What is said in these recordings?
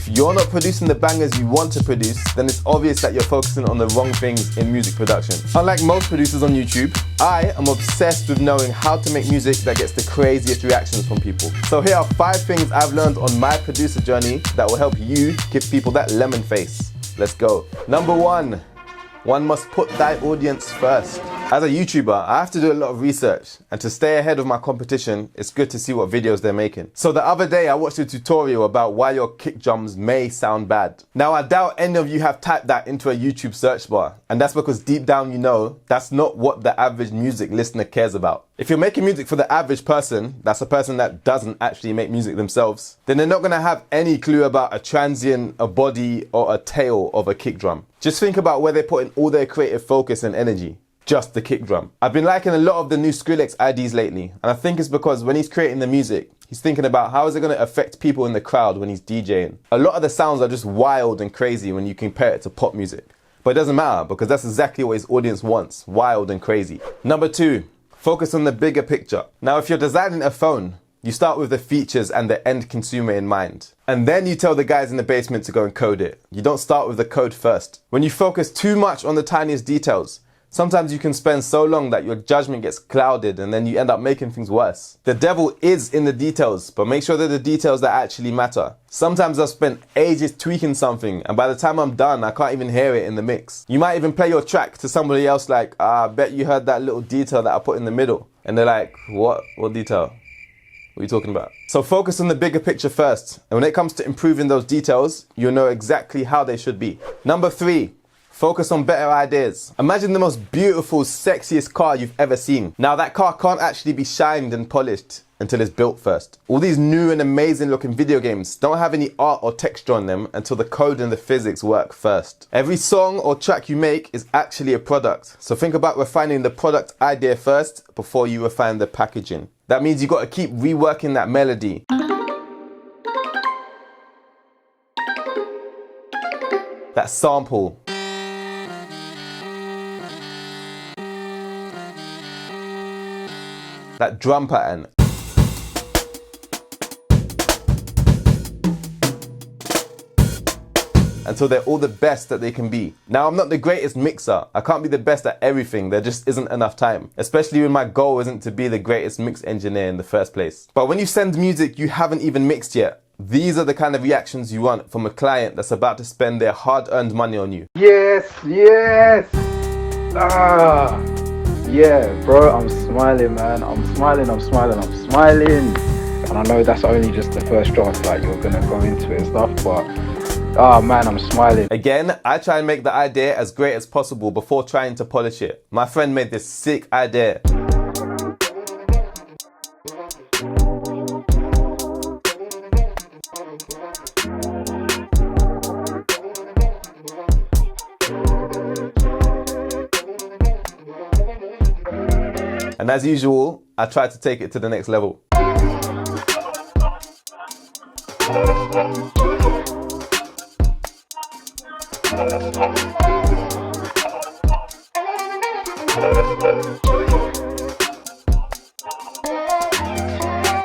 If you're not producing the bangers you want to produce, then it's obvious that you're focusing on the wrong things in music production. Unlike most producers on YouTube, I am obsessed with knowing how to make music that gets the craziest reactions from people. So here are 5 things I've learned on my producer journey that will help you give people that lemon face. Let's go. Number 1, one must put thy audience first. As a YouTuber, I have to do a lot of research, and to stay ahead of my competition, it's good to see what videos they're making. So the other day, I watched a tutorial about why your kick drums may sound bad. Now, I doubt any of you have typed that into a YouTube search bar, and that's because deep down you know that's not what the average music listener cares about. If you're making music for the average person, that's a person that doesn't actually make music themselves, then they're not going to have any clue about a transient, a body, or a tail of a kick drum. Just think about where they're putting all their creative focus and energy. Just the kick drum. I've been liking a lot of the new Skrillex IDs lately, and I think it's because when he's creating the music, he's thinking about how is it going to affect people in the crowd when he's DJing. A lot of the sounds are just wild and crazy when you compare it to pop music. But it doesn't matter because that's exactly what his audience wants, wild and crazy. Number 2, focus on the bigger picture. Now, if you're designing a phone, you start with the features and the end consumer in mind. And then you tell the guys in the basement to go and code it. You don't start with the code first. When you focus too much on the tiniest details, sometimes you can spend so long that your judgment gets clouded and then you end up making things worse. The devil is in the details, but make sure they're the details that actually matter. Sometimes I've spent ages tweaking something and by the time I'm done, I can't even hear it in the mix. You might even play your track to somebody else like, I bet you heard that little detail that I put in the middle. And they're like, what detail? What are you talking about? So focus on the bigger picture first. And when it comes to improving those details, you'll know exactly how they should be. Number 3. Focus on better ideas. Imagine the most beautiful, sexiest car you've ever seen. Now that car can't actually be shined and polished until it's built first. All these new and amazing looking video games don't have any art or texture on them until the code and the physics work first. Every song or track you make is actually a product. So think about refining the product idea first before you refine the packaging. That means you got to keep reworking that melody. That sample. That drum pattern. Until they're all the best that they can be. Now, I'm not the greatest mixer. I can't be the best at everything. There just isn't enough time. Especially when my goal isn't to be the greatest mix engineer in the first place. But when you send music you haven't even mixed yet, these are the kind of reactions you want from a client that's about to spend their hard-earned money on you. Yes! Yeah, bro, I'm smiling, man. I'm smiling. And I know that's only just the first draft, like you're gonna go into it and stuff, but man, I'm smiling. Again, I try and make the idea as great as possible before trying to polish it. My friend made this sick idea. And as usual, I try to take it to the next level.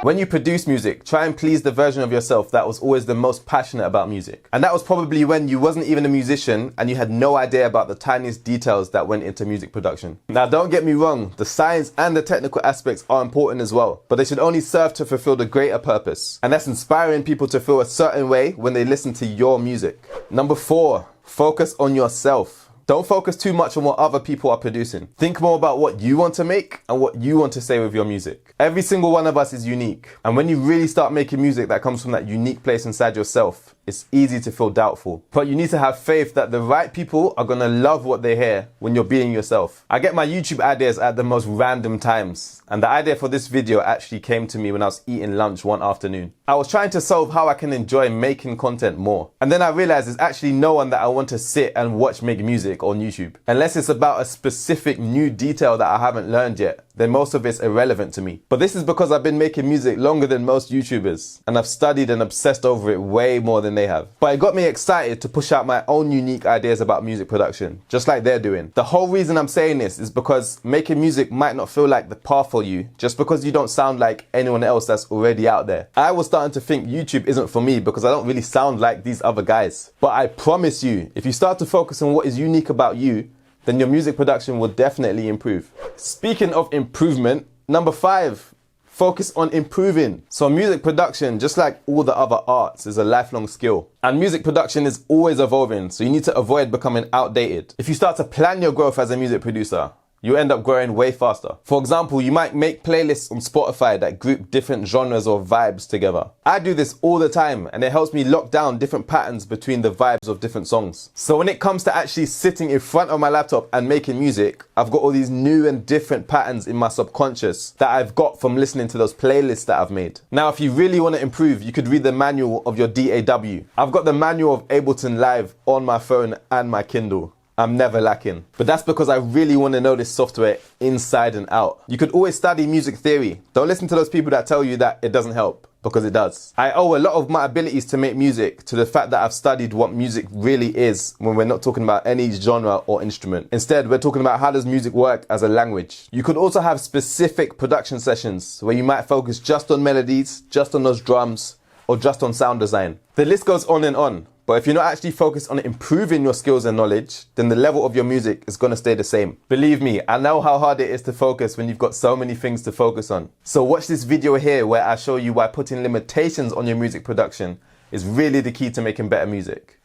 When you produce music, try and please the version of yourself that was always the most passionate about music. And that was probably when you wasn't even a musician and you had no idea about the tiniest details that went into music production. Now don't get me wrong, the science and the technical aspects are important as well, but they should only serve to fulfill the greater purpose. And that's inspiring people to feel a certain way when they listen to your music. Number 4, focus on yourself. Don't focus too much on what other people are producing. Think more about what you want to make and what you want to say with your music. Every single one of us is unique. And when you really start making music that comes from that unique place inside yourself, it's easy to feel doubtful. But you need to have faith that the right people are gonna love what they hear when you're being yourself. I get my YouTube ideas at the most random times. And the idea for this video actually came to me when I was eating lunch one afternoon. I was trying to solve how I can enjoy making content more. And then I realized there's actually no one that I want to sit and watch make music on YouTube. Unless it's about a specific new detail that I haven't learned yet, then most of it's irrelevant to me. But this is because I've been making music longer than most YouTubers. And I've studied and obsessed over it way more than they have. But it got me excited to push out my own unique ideas about music production, just like they're doing. The whole reason I'm saying this is because making music might not feel like the path for you just because you don't sound like anyone else that's already out there. I was starting to think YouTube isn't for me because I don't really sound like these other guys. But I promise you, if you start to focus on what is unique about you, then your music production will definitely improve. Speaking of improvement, number 5, focus on improving. So music production, just like all the other arts, is a lifelong skill. And music production is always evolving, so you need to avoid becoming outdated. If you start to plan your growth as a music producer, you end up growing way faster. For example, you might make playlists on Spotify that group different genres or vibes together. I do this all the time, and it helps me lock down different patterns between the vibes of different songs. So when it comes to actually sitting in front of my laptop and making music, I've got all these new and different patterns in my subconscious that I've got from listening to those playlists that I've made. Now, if you really want to improve, you could read the manual of your DAW. I've got the manual of Ableton Live on my phone and my Kindle. I'm never lacking. But that's because I really want to know this software inside and out. You could always study music theory. Don't listen to those people that tell you that it doesn't help, because it does. I owe a lot of my abilities to make music to the fact that I've studied what music really is when we're not talking about any genre or instrument. Instead, we're talking about how does music work as a language. You could also have specific production sessions where you might focus just on melodies, just on those drums, or just on sound design. The list goes on and on. But if you're not actually focused on improving your skills and knowledge, then the level of your music is going to stay the same. Believe me, I know how hard it is to focus when you've got so many things to focus on. So watch this video here where I show you why putting limitations on your music production is really the key to making better music.